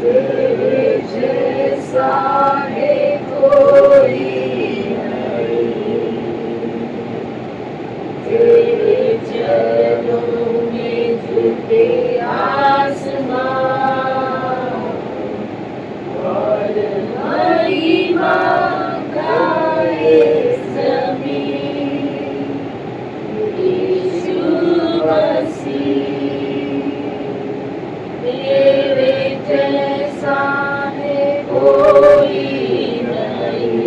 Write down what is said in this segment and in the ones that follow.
तेरे जैसा है कोई नहीं, तेरे चरणों में झुके आसमान और महिमा गाए ज़मीन। यीशु मसीह, तेरे जैसा है कोई नहीं,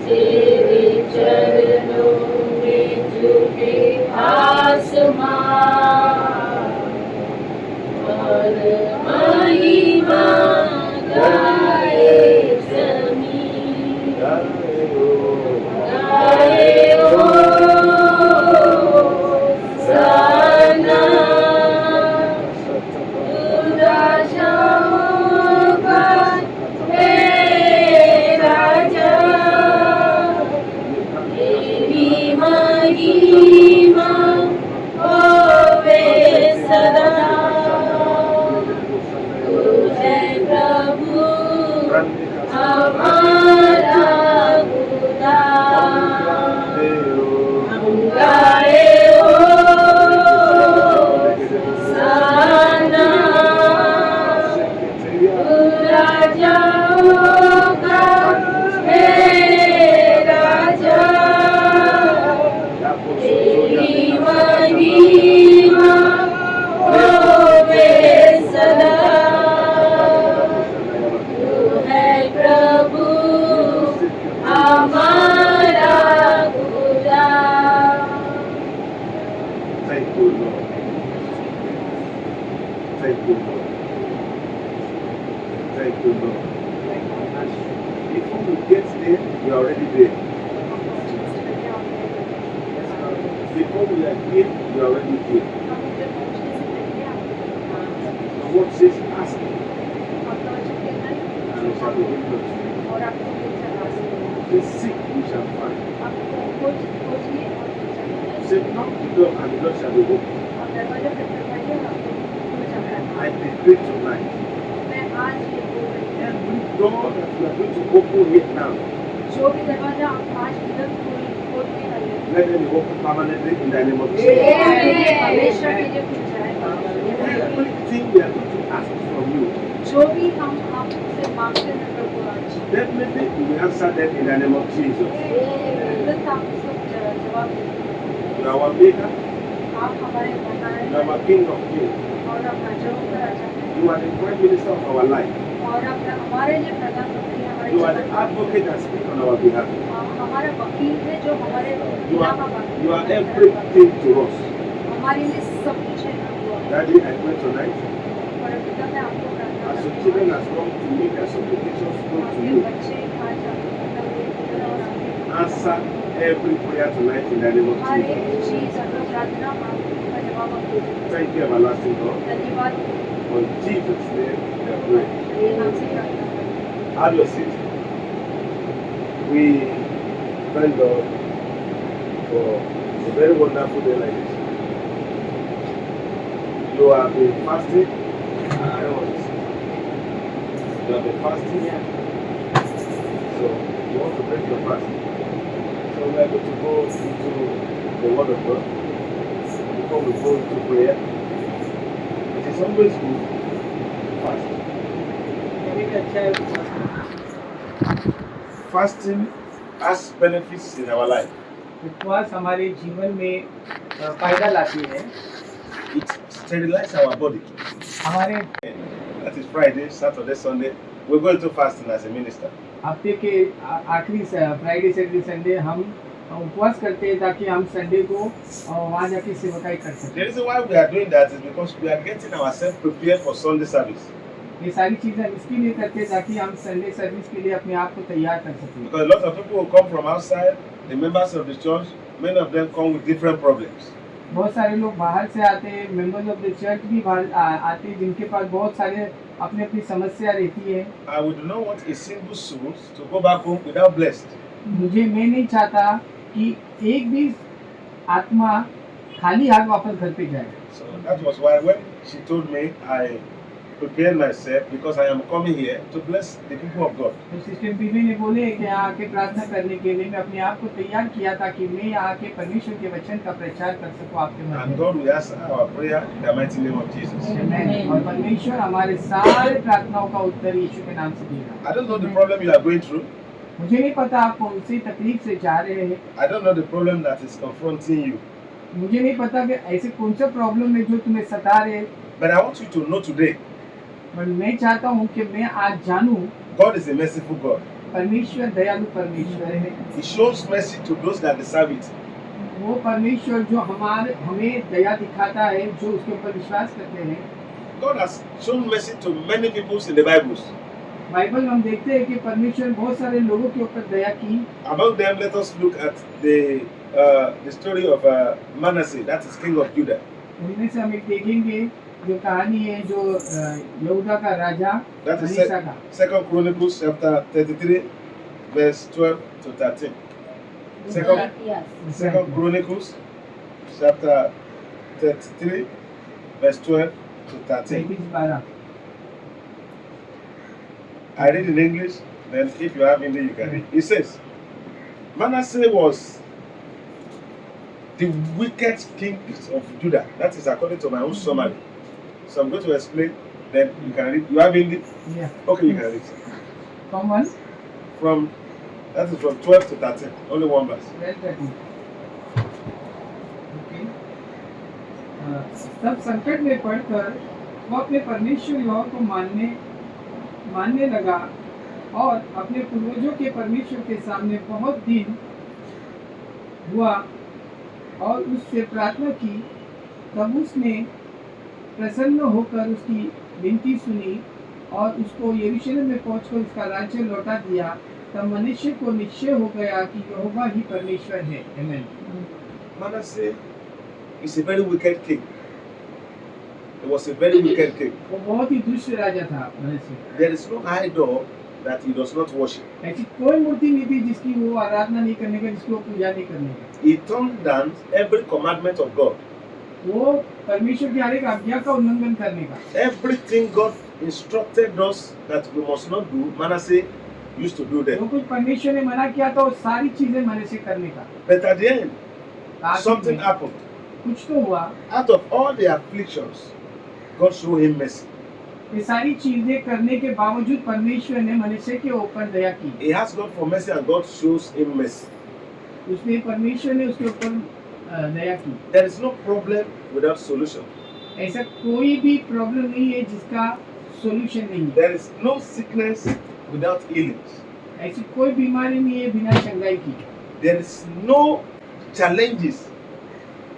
तेरे चरणों में झुके आसमान और महिमा गाए ज़मीन। गाए ओ सना, तू राजाओं का है राजा, तेरी महिमा होवे सदा। तू है प्रभु हमारा खुदा, हम गाए ओ सना, तू राजाओं का है राजा, तेरी महिमा होवे सदा। तू है प्रभु हमारा खुदा। Thank you, Lord. Thank you, Lord. Thank you, Lord. Before we get there, we are already there. Before we are here, we are already here. The word says, ask, and it shall be given unto you. The sick we shall find. Say, knock the door, and the door shall be opened. I decree tonight, every door that we are going to open here now, जो भी दरवाजा आप आज तुरंत खोलने वाले हैं, let them be open permanently in the name of Jesus. हमेशा के लिए खुल जाएगा। Everything we are going to ask from you, जो भी हम आपसे मांगते हैं प्रभु आज, definitely we will answer them in the name of Jesus. तुरंत आप उसको जवाब देंगे। You are our maker, आप हमारे you बनाए are our King of Kings, और आप राजाओं का राजा हैं, you are the Prime Minister of our life, और आप हमारे लिए प्रधानमंत्री हैं, हमारे you are the जीवन advocate that speaks on our behalf. हमारा वकील है जो हमारे You बिना का you are everything to us. हमारे लिए सब कुछ है प्रभु। Daddy, I pray tonight, और पिता मैं आपको प्रार्थना as your करती children हूँ, has come to make their supplications known to आपके you, बच्चे आज आपको और आपके answer every prayer tonight in the name of her Jesus. एक चीज और प्रार्थना का जवाब आप दे दें। Thank you, everlasting God. धन्यवाद, For Jesus' name, we are praying. ये नाम से प्रार्थना करते हैं। Have your seat. We thank God for a very wonderful day like this. You have been fasting. I don't want to see. You have been fasting. So you want to break your fast. So we are going to go into the Word of God before we go into prayer. It is always good to fast. Fasting has benefits in our life. उपवास हमारे जीवन में फायदा लाती है। It sterilizes our body. हमारे That is Friday, Saturday, Sunday. We're going to fasting as a minister. हफ्ते के आखिरी फ्राइडे सैटरडे संडे हम उपवास करते हैं ताकि हम संडे को वहाँ जाके सेवकाई कर The सकें। reason why we are doing that is because we are getting ourselves prepared for Sunday service. ये सारी चीज़ें हम इसके लिए करते हैं ताकि हम संडे सर्विस के लिए अपने आप को तैयार कर सकें। Because a lot of people will come from outside, the members of the church, many of them come with different problems. बहुत सारे लोग बाहर से आते हैं, मेंबर्स ऑफ द चर्च भी बाहर आते हैं जिनके पास बहुत सारे अपनी अपनी समस्या रहती है। I would not want a single soul to go back home without blessed. मैं नहीं चाहता कि एक भी आत्मा खाली हाथ वापस घर पे जाए। So that was why when she told me, I prepared myself because I am coming here to bless the people of God. तो सिस्टर बीबी ने बोले कि यहाँ आके प्रार्थना करने के लिए मैं अपने आप को तैयार किया ताकि मैं यहाँ आके परमेश्वर के वचन का प्रचार कर सकूँ आपके And Madhya God will answer our prayer in the mighty name of Jesus. में। और परमेश्वर हमारे सारे प्रार्थनाओं का उत्तर यीशु के नाम से देगा। I don't know the problem you are going through. मुझे नहीं पता आप कौन सी तकलीफ से जा रहे हैं, I don't know the problem that is confronting you. मुझे नहीं पता कि ऐसे कौन सा प्रॉब्लम है जो तुम्हें सता रहे, But I want you to know today, पर मैं चाहता हूँ कि मैं आज जानूँ God is a merciful God. परमेश्वर दयालु परमेश्वर है। He shows mercy to those that deserve it. वो परमेश्वर जो हमें दया दिखाता है, जो उसके ऊपर विश्वास करते हैं। God has shown mercy to many people in the Bibles. Bible में हम देखते हैं कि परमेश्वर बहुत सारे लोगों के ऊपर दया की। Among them, let us look at the story of Manasseh, that is king of Judah. उनमें से हम एक देखेंगे जो कहानी है जो यहूदा का राजा That is मनीषा का। 2 Chronicles chapter 33, verse 12 to 13. Second Chronicles chapter 33, verse 12 to 13. 12। I read in English, then if you have Hindi, you can read. It says, Manasseh was the wicked king of Judah. That is according to my own summary. So I'm going to explain, then you can read. You have Hindi? Yeah. Okay, you can read. From one? That is from 12 to 13. Only one verse. Okay. तब संकट में पड़कर वो अपने परमेश्वर यहोवा को मानने लगा और अपने पूर्वजों के परमेश्वर के सामने बहुत दिन हुआ और उससे प्रार्थना की। तब उसने प्रसन्न होकर उसकी विनती सुनी और उसको यरूशलेम में पहुंचकर उसका राज्य लौटा दिया। तब मनुष्य को निश्चय हो गया कि यहोवा ही परमेश्वर है। आमीन। Manasseh is a very wicked king. He was a very wicked king. वो बहुत ही दुष्ट राजा था मनुष्य। There is no idol that he does not worship. ऐसी कोई मूर्ति नहीं थी जिसकी वो आराधना नहीं करने का, जिसकी वो पूजा नहीं करने का। He turned down every commandment of God. वो परमेश्वर की हर एक आज्ञा का उल्लंघन करने का। Everything God instructed us that we must not do, Manasseh used to do जो them. कुछ परमेश्वर ने मना किया था वो सारी चीजें मनुष्य करने का। But at the end, आखिर something में happened. कुछ तो हुआ। Out of all the afflictions, God showed him mercy. ये सारी चीजें करने के बावजूद परमेश्वर ने मनुष्य के ऊपर दया की। He asked God for mercy and God shows him mercy. उसने परमेश्वर ने उसके ऊपर दया की। There is no problem without solution. ऐसा कोई भी प्रॉब्लम नहीं है जिसका सॉल्यूशन नहीं है। There is no sickness without healings. ऐसी कोई बीमारी नहीं है बिना चंगाई की। There is no challenges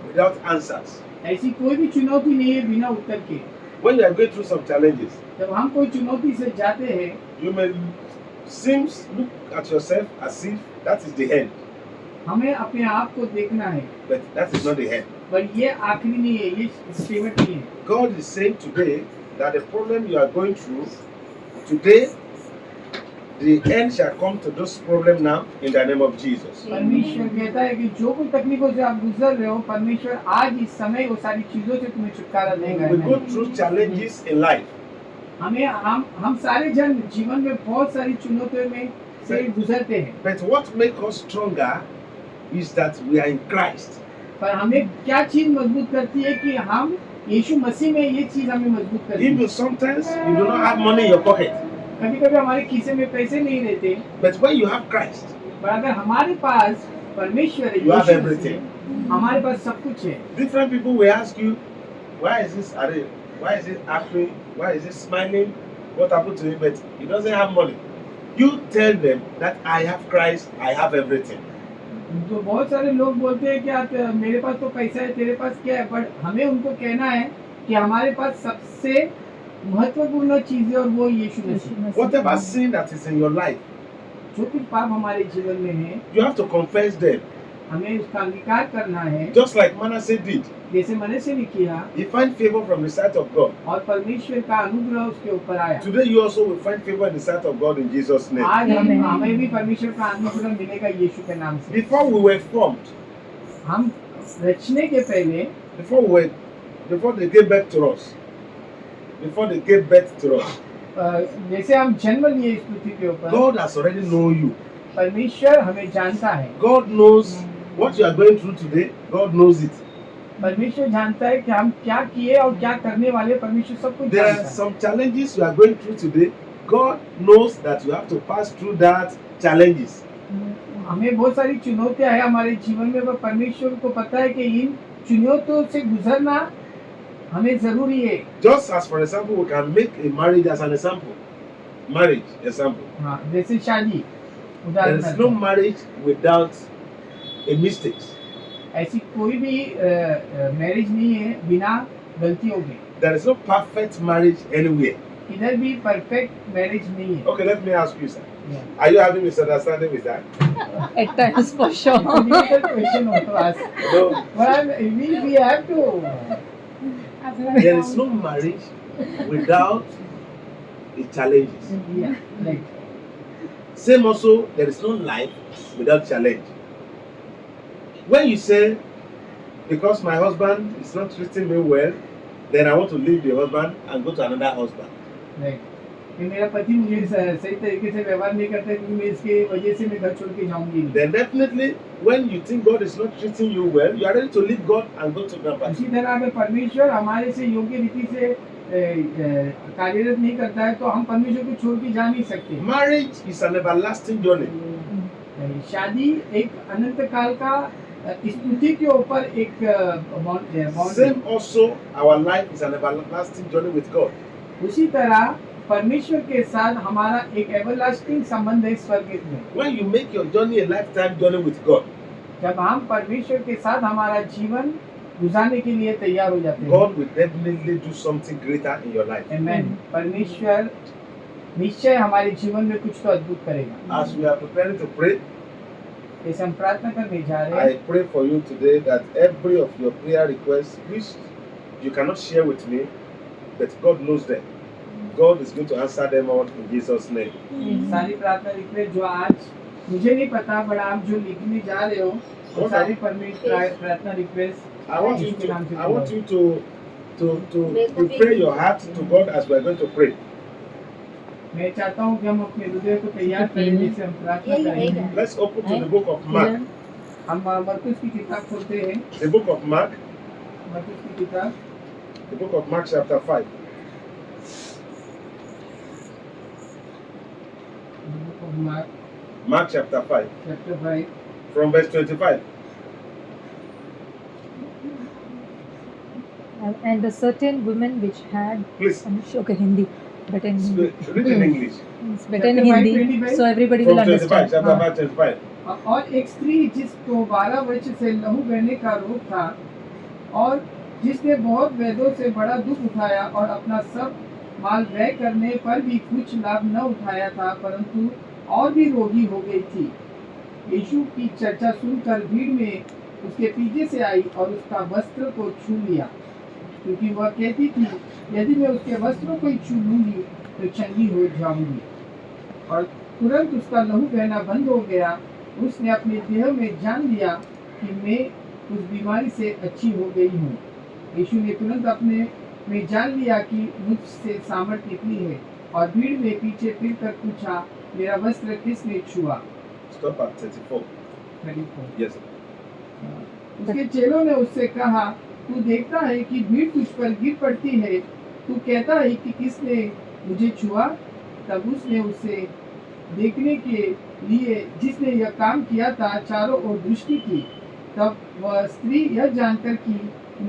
without answers. ऐसी कोई भी चुनौती नहीं है बिना उत्तर के। When you are going through some challenges, जब हम कोई चुनौती से जाते हैं you may look at yourself as if that is the end, हमें अपने आप को देखना है, but that is not the end. पर ये आखिरी नहीं है, ये सीमित नहीं है। God is saying today that the problem you are going through, today, the end shall come to this problem now in the name of Jesus. परमेश्वर कहता है कि जो कोई तकलीफों से आप गुजर रहे हो, परमेश्वर आज इस समय वो सारी चीजों से तुम्हें छुटकारा देगा। We go through challenges in life, हम सारे जन जीवन में बहुत सारी चुनौतियों में से गुजरते हैं, but what makes us stronger is that we are in Christ. पर हमें क्या चीज मजबूत करती है कि हम यीशु मसीह में, ये चीज हमें मजबूत करती है। Even sometimes you do not have money in your pocket, कभी-कभी हमारे खीसे में पैसे नहीं रहते, but when you have Christ, पर अगर हमारे पास परमेश्वर है, you have यीशु everything. मसीह, हमारे पास सब कुछ है। Different people will ask you, why is this happy? Why is it happy? Why is it smiling? What happened to him? But he doesn't have money. You tell them that I have Christ, I have everything. तो बहुत सारे लोग बोलते हैं कि आप मेरे पास तो पैसा है, तेरे पास क्या है, बट हमें उनको कहना है कि हमारे पास सबसे महत्वपूर्ण चीज है और वो यीशु मसीह। Whatever sin that is in your life, जो कुछ पाप हमारे जीवन में है, you have to confess them. हमें उसका अंगीकार करना है, Just like Manasseh did. जैसे मनुष्य ने किया He find favor from the sight of God. और परमेश्वर का अनुग्रह उसके ऊपर आया। Today you also will find favor in the sight of God in Jesus' name. आज हमें भी परमेश्वर का अनुग्रह मिलेगा यीशु के नाम से। Before we were formed, हम रचने के पहले, before they gave back to us, before they gave birth to us. जैसे हम जन्म लिए इस पृथ्वी के ऊपर, God has already known you. परमेश्वर हमें जानता है। God knows what you are going through today. God knows it. परमेश्वर जानता है कि हम क्या किए और क्या करने वाले, परमेश्वर सब कुछ There जानता are है। some challenges you are going through today. God knows that you have to pass through that challenges. हमें बहुत सारी चुनौतियां हैं हमारे जीवन में, पर परमेश्वर को पता है कि इन चुनौतियों से गुजरना हमें जरूरी है। Just as, for example, we can make a marriage as an example. Marriage example. हाँ, जैसे शादी There उदाहरण is no है। marriage without a mistakes. ऐसी कोई भी मैरिज नहीं है बिना गलतियों के। There is no perfect marriage anywhere. इधर भी परफेक्ट मैरिज नहीं है। Okay, let me ask you, sir. Are you having misunderstanding with that? At times, for sure. It's a difficult question to ask. No. But we have to. There is no marriage without the challenges. Yeah, like Same also, there is no life without challenge. When you say, because my husband is not treating me well, then I want to leave the husband and go to another husband. like कि मेरा पति मुझे सही तरीके से व्यवहार नहीं करता, क्योंकि मैं इसके वजह से मैं घर छोड़ के जाऊंगी नहीं। Then definitely, when you think God is not treating you well, you are ready to leave God and go to grandpa. इसी तरह अगर परमेश्वर हमारे से योग्य रीति से कार्यरत नहीं करता है, तो हम परमेश्वर को छोड़ के जा नहीं सकते। Marriage is an everlasting journey. शादी एक अनंत काल का इस पृथ्वी के ऊपर एक bond. Same also, our life is an everlasting journey with God. उसी तरह परमेश्वर के साथ हमारा एक एवरलास्टिंग संबंध है स्वर्ग में। When you make your journey a lifetime journey with God, जब हम परमेश्वर के साथ हमारा जीवन गुजारने के लिए तैयार हो जाते हैं, God will definitely do something greater in your life. आमेन। परमेश्वर निश्चय हमारे जीवन में कुछ तो अद्भुत करेगा। As we are preparing to pray, जैसे हम प्रार्थना करने जा रहे I हैं, pray for you today that every of your prayer requests, which you cannot share with me, but God knows them. God is going to answer them all in Jesus' name. सारी प्रार्थना request जो आज मुझे नहीं पता, but आप जो लिखने जा रहे हो, वो सारी परमेश्वर प्रार्थना रिक्वेस्ट I want you यीशु के नाम से to prepare your heart to God as we are going to pray. मैं चाहता हूँ कि हम अपने हृदय को तैयार करें, जिससे हम प्रार्थना करेंगे। Let's open to the book of Mark. हम मरकुस की किताब खोलते हैं। The book of Mark, मरकुस की किताब the book of Mark chapter 5. Mark chapter 5, chapter 5 from verse 25. And a certain woman which had Please, okay Hindi, better in Hindi. read in English. It's better in Chapter 5, Hindi, 25. so everybody From will 25, understand. chapter हाँ. 5, 25. और एक स्त्री जिसको 12 वर्ष से लहू बहने का रोग था, और जिसने बहुत वेदों से बड़ा दुख उठाया और अपना सब माल व्यय करने पर भी कुछ लाभ न उठाया था, परंतु और भी रोगी हो गई थी। यीशु की चर्चा सुनकर भीड़ में उसके पीछे से आई और उसका वस्त्र को छू लिया, क्योंकि वह कहती थी, यदि मैं उसके वस्त्रों को ही छू लूंगी तो चंगी हो जाऊंगी। और तुरंत उसका लहू बहना बंद हो गया। उसने अपने देह में जान लिया कि मैं उस बीमारी से अच्छी हो गई हूँ। यीशु ने तुरंत अपने में जान लिया कि मुझसे सामर्थ निकली है, और भीड़ में पीछे फिरकर पूछा, मेरा वस्त्र किसने छुआ? Stop at 34. Yes. उसके चेलों ने उससे कहा, तू देखता है कि भीड़ तुझ पर गिर पड़ती है, तू कहता है कि किसने मुझे छुआ? तब उसने उसे देखने के लिए जिसने यह काम किया था चारों ओर दृष्टि की। तब वह स्त्री यह जानकर कि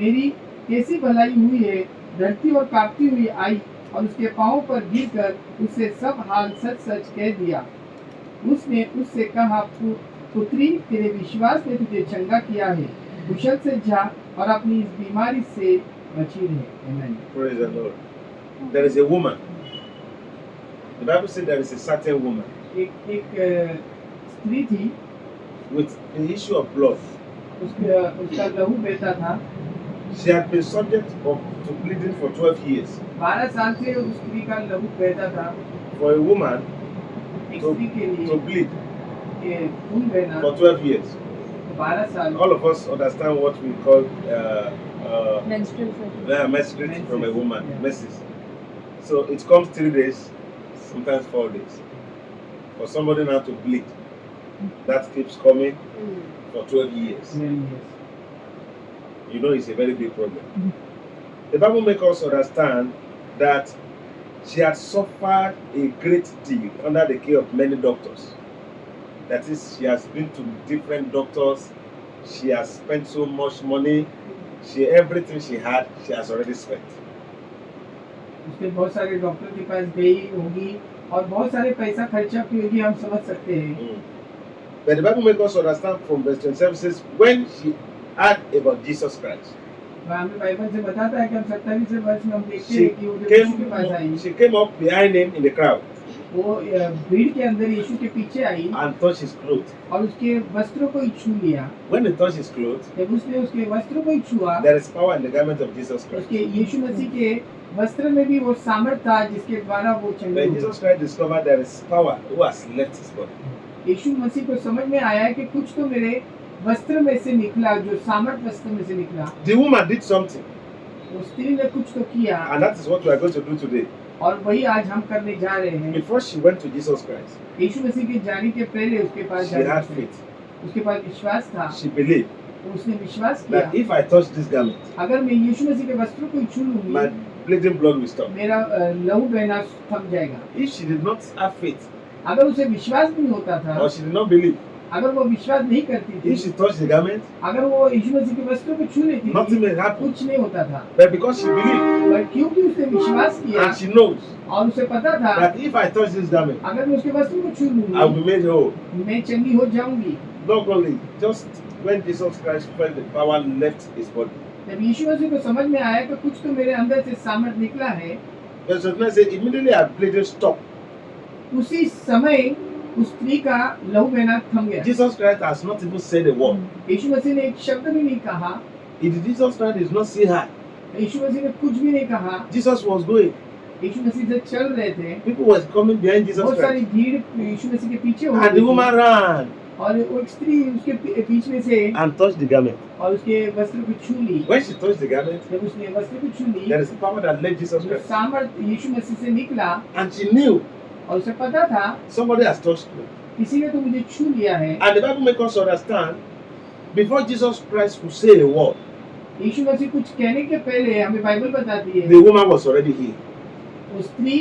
मेरी कैसी भलाई हुई है, डरती और कांपती हुई आई और उसके पांव पर गिरकर उससे सब हाल सच सच कह दिया। उसने उससे कहा, पुत्री, तेरे विश्वास ने तुझे चंगा किया है, कुशल से जा और अपनी इस बीमारी से बची रहे। आमीन। Praise the Lord. There is a woman. The Bible says there is a certain woman एक स्त्री थी, with the issue of blood. उसका लहू बहता था। She had been subject to bleeding for 12 years. 12 साल से उस स्त्री का लहू बहता था। For a woman एक स्त्री के to लिए bleed खून बहना for 12 years. 12 साल। All of us understand what we call Menstrual cycle. menstruation from a woman, Yeah. menses. So it comes 3 days, sometimes 4 days. For somebody now to bleed, that keeps coming for 12 years. You know it's a very big problem. The Bible makes us understand that she had suffered a great deal under the care of many doctors. That is, she has been to different doctors. She has spent so much money. Everything she had, she has already spent. उसके बहुत सारे doctor के पास गई होगी और बहुत सारे पैसा खर्चा की होगी, हम समझ सकते हैं. But the Bible makes us understand from verse 27 says, when she heard about Jesus Christ, हमें बाइबल से बताता है कि हम 27वें वर्ष में हम देखते हैं कि वो जब यीशु के पास आई, she came up behind him in the crowd वो भीड़ के अंदर यीशु के पीछे आई and touched his clothes. और उसके वस्त्रों को ही छू लिया. When he touched his clothes, जब उसने उसके वस्त्रों को ही छुआ, there is power in the garment of Jesus Christ. उसके यीशु मसीह के वस्त्र में भी वो सामर्थ था जिसके द्वारा वो चंगे When हुए. Jesus Christ discovered there is power who has left his body, यीशु मसीह को समझ में आया कि कुछ तो मेरे वस्त्र में से निकला, जो सामर्थ वस्त्र में से निकला. the woman did something, उस स्त्री ने कुछ तो किया and that is what we are going to do today. और वही आज हम करने जा रहे हैं. Before she went to Jesus Christ, यीशु मसीह के जाने के पहले उसके पास she had जाने से faith. उसके पास विश्वास था. She believed उसने विश्वास किया that if I touch this garment, अगर मैं यीशु मसीह के वस्त्रों को छू लूंगी my bleeding blood will stop. मेरा लहू बहना थम जाएगा. If she did not have faith, अगर उसे विश्वास नहीं होता था, or she did not believe, अगर वो विश्वास नहीं करती थी, if she touched the garment, अगर वो यीशु मसीह के वस्त्रों को छू लेती nothing थी, may happen. कुछ नहीं होता था. But because she believed पर क्योंकि उसने विश्वास किया and she knows और उसे पता था that if I touch this garment, अगर मैं उसके वस्त्रों को छू I will लूंगी be made whole. मैं चंगी हो जाऊंगी. Not only just when Jesus Christ felt the power left his body. जब यीशु मसीह को समझ में आया कि कुछ तो मेरे अंदर से सामर्थ निकला है, Verse 29 says, immediately her bleeding stopped. उसी समय उस स्त्री का लहू बहना थम गया. Jesus Christ has not even said a word. यीशु मसीह ने एक शब्द भी नहीं कहा. Jesus Christ did not see her. यीशु मसीह ने कुछ भी नहीं कहा. Jesus was going. यीशु मसीह से चल रहे थे. People were coming behind Jesus बहुत सारी Christ. भीड़ यीशु मसीह के पीछे हो And the रही थी. woman ran और वो एक स्त्री उसके बीच में से and touched the garment. और उसके वस्त्र को छू ली. When she touched the garment, जब उसने वस्त्र को छू ली, there is a power that led Jesus जो Christ. सामर्थ यीशु मसीह से निकला And she knew और उसे पता था somebody has touched me. किसी ने तो मुझे छू लिया है. And the Bible makes us understand, before Jesus Christ could say a word, यीशु मसीह कुछ कहने के पहले हमें बाइबल बताती है the woman was already healed. वो स्त्री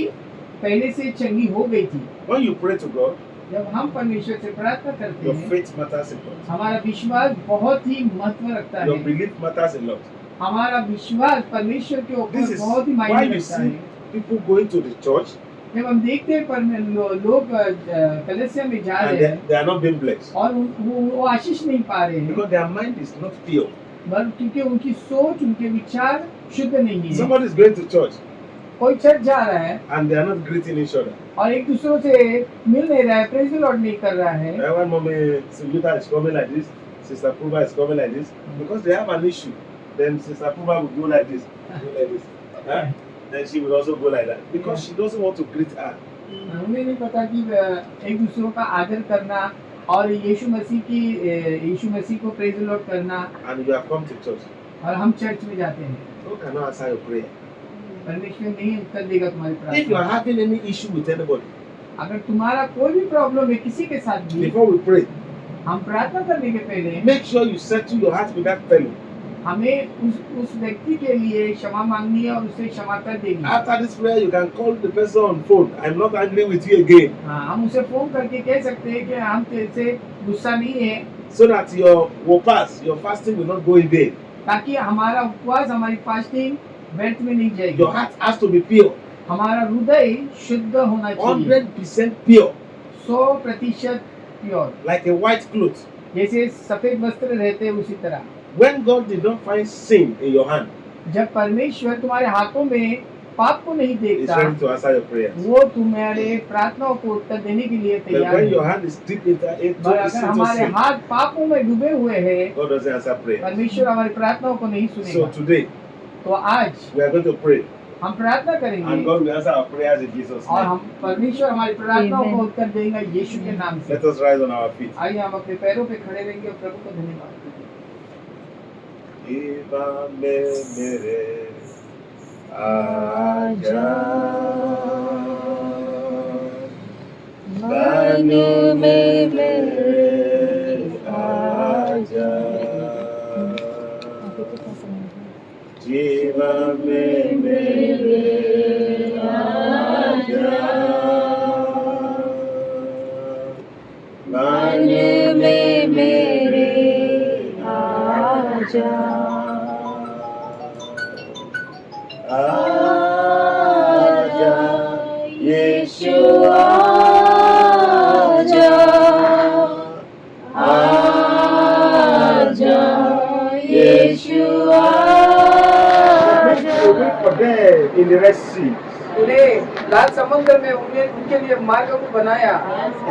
पहले से चंगी हो गई थी. When you pray to God, जब हम परमेश्वर से प्रार्थना करते your हैं, faith matters a lot. हमारा विश्वास बहुत ही महत्व रखता Your है. belief matters a lot. हमारा विश्वास परमेश्वर के This ऊपर is बहुत ही why मायने you रखता see है. people going to the church जब हम देखते हैं लोग कलीसिया में जा and रहे हैं they are not being blessed और वो आशीष नहीं पा रहे हैं, because their mind is not pure. क्योंकि उनकी सोच उनके विचार शुद्ध नहीं है. Somebody is going to church कोई चर्च जा रहा है and they are not greeting each other. और एक दूसरों से मिल नहीं रहा है, प्रेज द लॉर्ड नहीं कर रहा है. When mommy Sivita is coming like this, Sister Pruba is coming like this, because they have an issue. Then Sister Pruba will go like this, go like this. Huh? Then she will also go like that because she doesn't want to greet her. हमें नहीं पता कि एक दूसरों का आदर करना और यीशु मसीह को प्रेज द लॉर्ड करना. And you have come to church. और हम चर्च में जाते हैं. God cannot answer your prayer. परमेश्वर नहीं उत्तर देगा तुम्हारी If you are प्रार्थना. having any issue with anybody, अगर तुम्हारा कोई भी प्रॉब्लम है किसी के साथ भी, before we pray, हम प्रार्थना करने के पहले make sure you settle your heart with that fellow. हमें उस व्यक्ति के लिए क्षमा मांगनी है और उसे क्षमा कर देनी है. After this prayer, you can call the person on phone. I'm not angry with you again. हाँ, हम उसे फोन करके कह सकते हैं कि हम तेरे से गुस्सा नहीं है, So that your fasting will not go in vain. ताकि हमारा उपवास हमारी फास्टिंग व्यर्थ में नहीं जाएगी. Your heart has to be pure. हमारा हृदय शुद्ध होना चाहिए, 100% pure. 100% pure. Like a white cloth. जैसे सफेद वस्त्र रहते हैं उसी तरह. When God did not find sin in your hand, जब परमेश्वर तुम्हारे हाथों में पाप को नहीं He's देखता, ready to answer your prayers. वो तुम्हारे प्रार्थनाओं को उत्तर देने के लिए But तैयार when है. your hand is deep into पर अगर हमारे sin, हाथ पापों में डूबे हुए हैं, God doesn't answer prayers. परमेश्वर हमारी प्रार्थनाओं को नहीं So सुनेगा. today, तो आज we are going to pray. हम प्रार्थना And करेंगे God will answer our prayers in Jesus' और name. हम परमेश्वर हमारी प्रार्थनाओं Amen. को उत्तर देगा यीशु के नाम से. Let us rise on our feet. आइए हम अपने पैरों पे खड़े रहेंगे और प्रभु को धन्यवाद देंगे. Iba me mere aja मन में मेरे आजा, जीवन में मेरे आजा, मन में मेरे आजा, आजा यीशु आजा, आजा यीशु आजा। For them in the Red Sea, उन्हें लाल समुद्र में उनके लिए मार्ग को बनाया।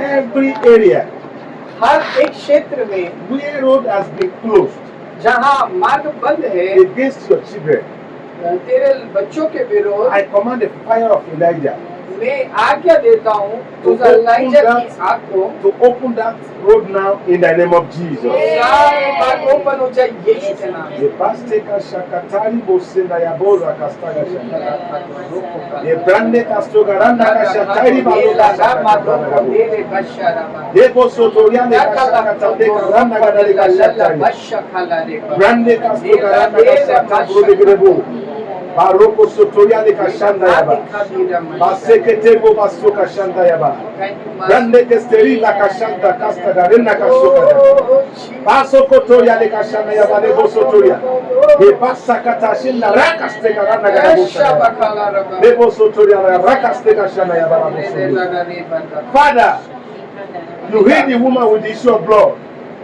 every area हर एक क्षेत्र में where road has been closed जहाँ मार्ग बंद है against your children, तेरे बच्चों के विरोध, I command the fire of Elijah मैं आज्ञा देता हूँ उस एलीजा की आग को to open that road now in the name of Jesus. सारे मार्ग ओपन हो जाए यीशु के नाम से। The pasteka shakatari bosenda ya bola kastaga shakara. The brande kastoga randa kashatari baloga shakara. The bosotoria le kashakatande karanda gadale kashatari. Brande kastoga randa kashatari bologa. Baroko sotoria le kashanda yaba. Basekete bo basoka shanda yaba. Brande kesteri la kashanda kastaga renda kasoka. Baso kotoria le kashanda yaba le bosotoria. The basakata shinda rakastega randa gadale. The bosotoria la rakastega shanda yaba la bosotoria. Father, you heal the woman with the issue of blood.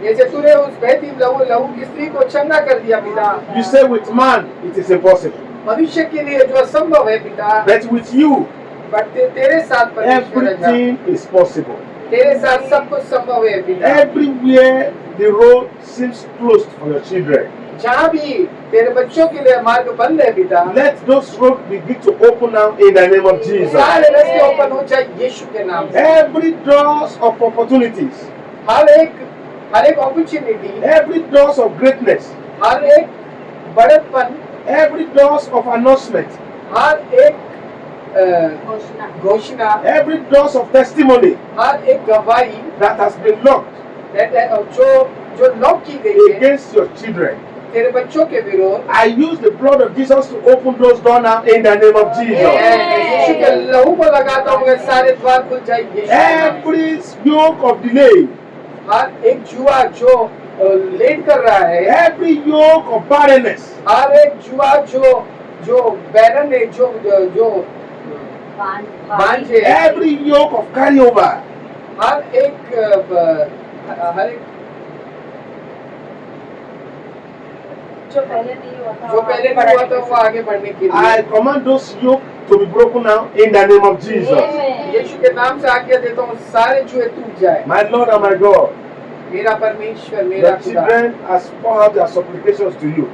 जैसे तूने उस बहती लहू की स्त्री को चंगा कर दिया पिता, You say with man it is impossible, मनुष्य के लिए जो असंभव है पिता, but with you बट तेरे साथ परमेश्वर है, everything is possible. तेरे साथ सब कुछ संभव है पिता। Everywhere the road seems closed for your children, जहाँ भी तेरे बच्चों के लिए मार्ग बंद है पिता, let those roads begin to open now in the name of Jesus. सारे रास्ते ओपन हो जाए यीशु के नाम से। Every doors of opportunities, हर एक opportunity, every doors of greatness, हर एक बड़ेपन, every doors of announcement, हर एक घोषणा, every doors of testimony हर एक गवाही that has been locked जो लॉक की गई है against your children, तेरे बच्चों के विरोध, I use the blood of Jesus to open those doors now in the name of Jesus. यीशु के लहू को लगाता हूँ सारे द्वार खुल जाए यीशु के नाम से। Every yoke of delay, हर एक जुआ जो लेट कर रहा है, every yoke of barrenness, हर एक जुआ जो बैरन है, जो बांझ है, every yoke of carryover, हर एक जो पहले नहीं हुआ था वो आगे बढ़ने के लिए I command those yoke to be broken now in the name of Jesus. यीशु के नाम से आज्ञा देता हूँ सारे जुए टूट जाए। My Lord and my God, मेरा परमेश्वर, मेरा the खुदा, children has poured out their supplications to you.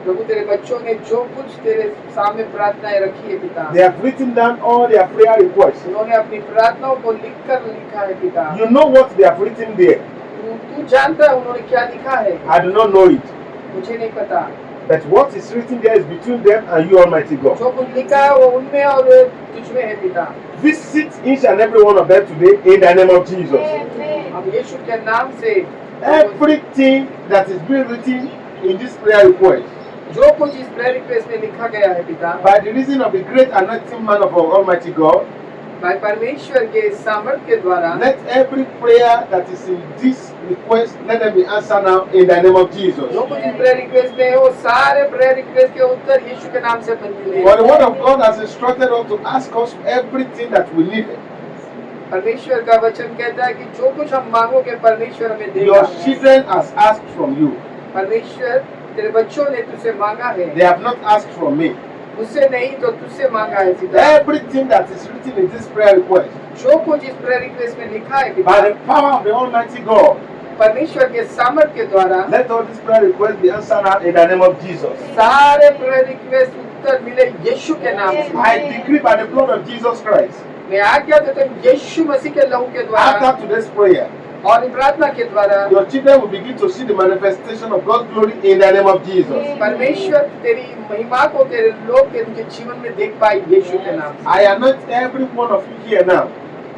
प्रभु तेरे बच्चों ने जो कुछ तेरे सामने प्रार्थनाएं रखी है पिता, They have written down all their prayer requests. उन्होंने अपनी प्रार्थनाओं को लिखा है पिता। You know what they have written there. तू जानता है उन्होंने क्या लिखा है, I do not know it. मुझे नहीं पता। But what is written there is between them and you, Almighty God. जो कुछ लिखा है वो उनमें और तुझ में है पिता। Visit each and every one of them today in the name of Jesus. हम यीशु के नाम से Everything that is being written in this prayer request, जो कुछ इस प्रेयर रिक्वेस्ट में लिखा गया है पिता, by the reason of the great anointing man of our Almighty God, भाई परमेश्वर के सामर्थ के द्वारा let every prayer that is in this request, let them be answered now in the name of Jesus. जो कुछ इस प्रेयर रिक्वेस्ट में है वो सारे प्रेयर रिक्वेस्ट के उत्तर यीशु के नाम से बन मिले। For the word of God has instructed us to ask us everything that we need. परमेश्वर का वचन कहता है कि जो कुछ हम मांगोगे परमेश्वर हमें देगा। Your children has asked from you. परमेश्वर तेरे बच्चों ने तुझसे मांगा है, They have not asked from me. मुझसे नहीं तो तुझसे मांगा है सीधा। Everything that is written in this prayer request, जो कुछ इस प्रेयर रिक्वेस्ट में लिखा है पिता, by the power of the Almighty God, परमेश्वर के सामर्थ के द्वारा let all these prayer requests be answered now in the name of Jesus. सारे प्रेयर रिक्वेस्ट उत्तर मिले यीशु के नाम से। I decree by the blood of Jesus Christ, मैं आज्ञा देता हूँ यीशु मसीह के लहू के द्वारा after today's prayer, और इन प्रार्थना के द्वारा your children will begin to see the manifestation of God's glory in the name of Jesus. परमेश्वर तेरी महिमा को तेरे लोग के उनके जीवन में देख पाए यीशु के नाम से। I anoint every one of you here now.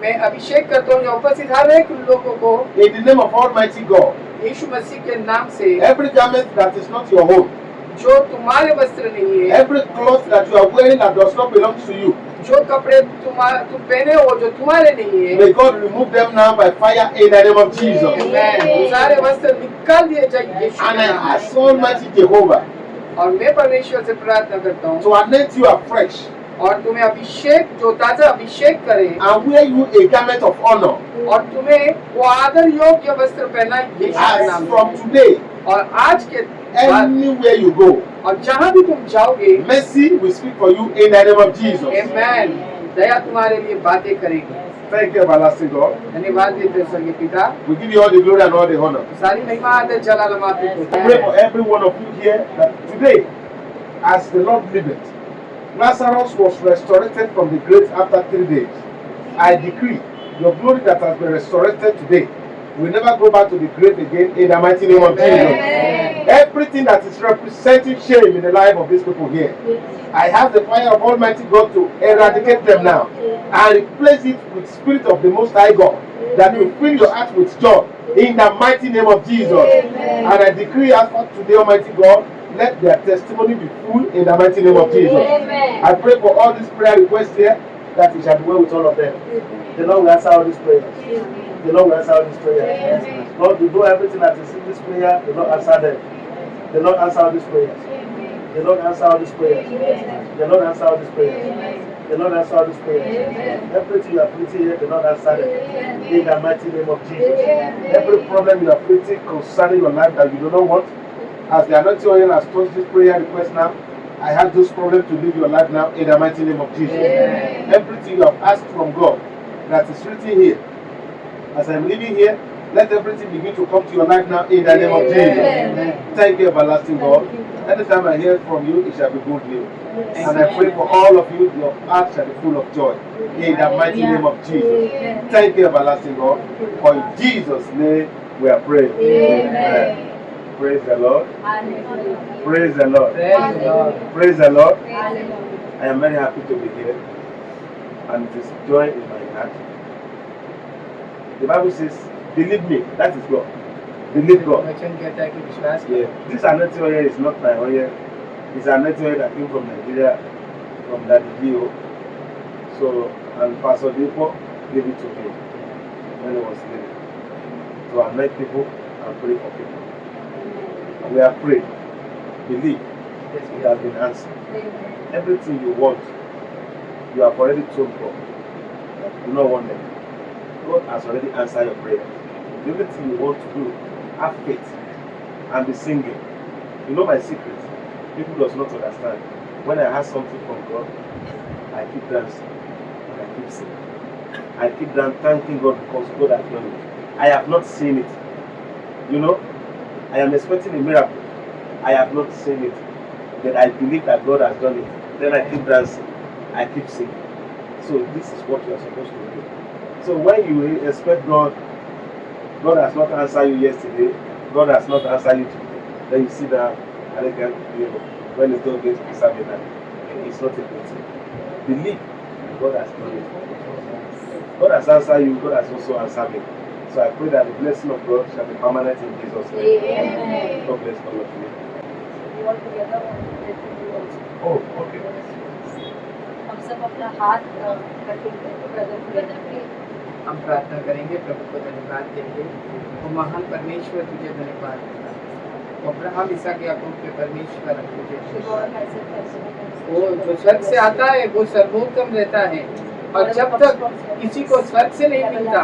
मैं अभिषेक करता हूँ, यहाँ उपस्थित हर एक लोगों को in the name of Almighty God. यीशु मसीह के नाम से, Every garment that is not your own, जो तुम्हारे वस्त्र नहीं है, every cloth that you are wearing that does not belong to you, जो कपड़े तुम पहने हो जो तुम्हारे नहीं है, may God remove them now by fire in the name of Jesus. वो सारे वस्त्र निकाल दिए जाए यीशु And के I नाम से। ask Almighty Jehovah और मैं परमेश्वर से प्रार्थना करता हूँ to anoint you afresh और तुम्हें अभिषेक, जो ताजा अभिषेक करे and wear you a garment of honor. और तुम्हें वो आदर योग्य वस्त्र पहना यीशु के As नाम from से। today, और आज के बाद anywhere you go, और जहाँ भी तुम जाओगे, mercy will speak for you in the name of Jesus. आमेन, दया तुम्हारे लिए बातें करेगी। Thank you, everlasting God. धन्यवाद देते हैं स्वर्गीय पिता, We give you all the glory and all the honor. सारी महिमा आदर जलाल हम आपको देते I pray for हैं। every one of you here that today, as the Lord liveth, Lazarus was resurrected from the grave after 3 days. I decree your glory that has been resurrected today will never go back to the grave again in the mighty name of Jesus. Everything that is representing shame in the life of these people here, I have the fire of Almighty God to eradicate them now and replace it with Spirit of the Most High God that will fill your heart with joy in the mighty name of Jesus. And I decree as for today, Almighty God, let their testimony be full in the mighty name of Jesus. I pray for all these prayer requests here that it shall be well with all of them. The Lord will answer all these prayers. The Lord will answer all these prayers. Lord, you do everything that is in this prayer. The Lord answer them. The Lord answer all these prayers. The Lord answer all these prayers. The Lord answer all these prayers. The Lord answer all these prayers. Everything you are facing here, the Lord answer them. In the mighty name of Jesus. Every problem you are facing concerning your life that you do not want, as the anointing oil has touched this prayer request now, I have those problems to live your life now in the mighty name of Jesus. Everything you have asked from God that is written here, as I'm living here, let everything begin to come to your life now in the name of Jesus. Thank you, everlasting God. Anytime I hear from you, it shall be good news. And I pray for all of you, your heart shall be full of joy. In the mighty name of Jesus. Thank you, everlasting God. For in Jesus' name we are praying. Amen. Praise the Lord. Praise the Lord. Praise the Lord. Praise the Lord. I am very happy to be here. And it is joy in my heart. The Bible says, believe me. That is God. Believe God. वचन कहता है कि विश्वास करो। Yeah. This anointing oil is not my oil. It's an anointing oil that came from Nigeria, from Daddy Dio. So, and Pastor Depo gave it to me when he was living. To anoint people and pray for people. And we have prayed. Believe. It has been answered. Everything you want, you have already told God. You don't want them. God has already answered your prayer. The only thing you want to do, have faith and be singing. You know my secret. People does not understand. When I ask something from God, I keep dancing and I keep singing. I keep thanking God because God has done it. I have not seen it. You know, I am expecting a miracle. I have not seen it. But I believe that God has done it. Then I keep dancing. I keep singing. So this is what you are supposed to do. So when you expect God, God has not answered you yesterday, God has not answered you today, then you sit down and again, when it's not going to be serving that, it's not a good thing. Believe that God has done it. God has answered you, God has also answered me. So I pray that the blessing of God shall be permanent in Jesus' name. Amen. God bless all of you. We all together want to pray for you also. Oh, okay. हम सब अपना हाथ रखेंगे तो brother pray. हम प्रार्थना करेंगे, प्रभु को धन्यवाद देंगे। वो महान परमेश्वर तुझे धन्यवाद देता है। वो अब्राहम इसहाक याकूब के परमेश्वर तुझे वो जो स्वर्ग से आता है वो सर्वोत्तम रहता है, और जब तक किसी को स्वर्ग से नहीं मिलता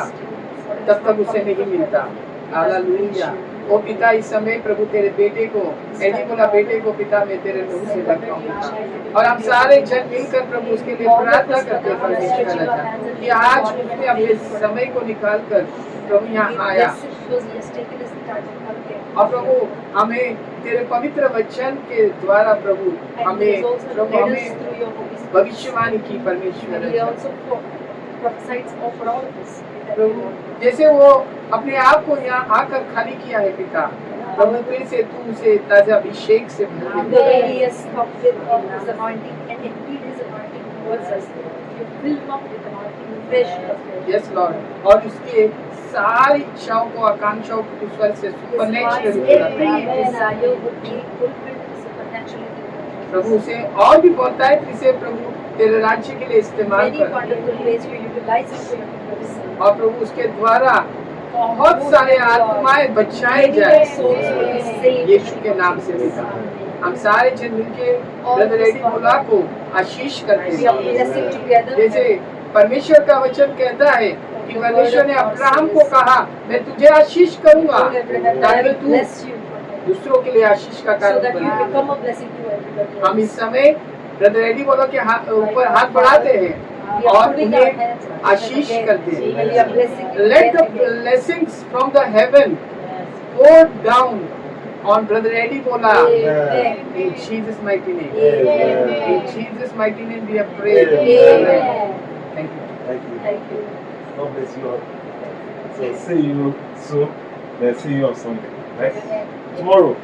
तब तक उसे नहीं मिलता। हालेलुया। ओ पिता, इस समय प्रभु तेरे बेटे को, एडी बोला बेटे को पिता मैं तेरे मुंह से रखता हूँ, और हम सारे जन मिलकर प्रभु उसके लिए प्रार्थना करते हैं परमेश्वर राजा कि आज उसने अपने समय को निकाल कर प्रभु यहाँ आया, और प्रभु हमें तेरे पवित्र वचन के द्वारा प्रभु हमें भविष्यवाणी की परमेश्वर प्रभु, जैसे वो अपने आप को यहाँ आकर खाली किया है पिता, प्रभु फिर से तू उसे ताजा अभिषेक से भर दे। you fill them up with anointing, fresh afresh. Yes Lord, और उसके सारी इच्छाओं को, आकांक्षाओं को ईश्वर से His सुपरनैचुरली heart's पूरा every करना। desire would be fulfilled supernaturally. प्रभु से और भी बोलता है कि इसे प्रभु तेरे राज्य के लिए इस्तेमाल Many कर, wonderful ways to utilize it for your purpose. और प्रभु उसके द्वारा बहुत सारे आत्माएं बचाए जाए Souls will be saved. यीशु के नाम से पिता। हम सारे जन मिलके ब्रदर एडी बोला को आशीष करते We are blessing हैं। together. जैसे परमेश्वर का वचन कहता है कि परमेश्वर ने अब्राहम को कहा, मैं तुझे आशीष करूंगा Oh, Abraham, I ताकि will तू bless you for that. दूसरों के लिए आशीष का So कारण that you बने। become a blessing to everybody हम else. इस समय ब्रदर एडी बोलो के ऊपर हाथ बढ़ाते हैं We are और putting our उन्हें hands आशीष together. करते हैं। And we are blessing you Let the again. blessings from the heaven pour down on brother Eddie Bola. Amen. In Jesus' mighty name. Amen. In Jesus' mighty name we have prayed. Amen. Thank you. Thank you. Thank you. God bless you all. So see you soon. Then see you on Sunday. Right? Tomorrow.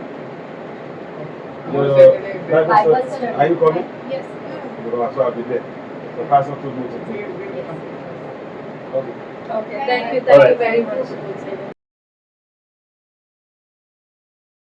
Your Bible Bible study. study. Are you coming? Yes. So I'll be there. So Pastor told me to come. Okay. Okay. Thank you. All Thank right. you very much.